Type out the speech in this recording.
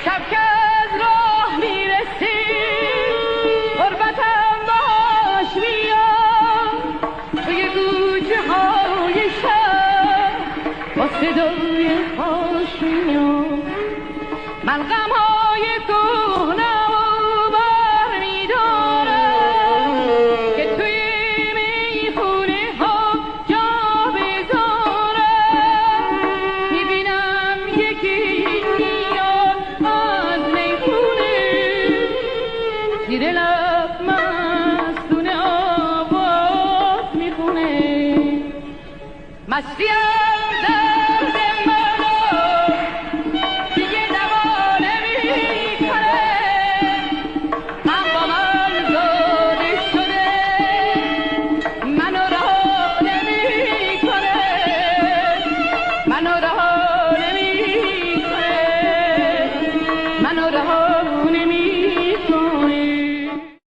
شب که از راه میرسی غربتم باش میاد توی گوچه های شب با صدای خوش میاد من غم های کهنه و بر میدارم که توی میخونه ها جا بذارم میبینم یکی میاد از میخونه زیر لب مستونه آواز میخونه مستی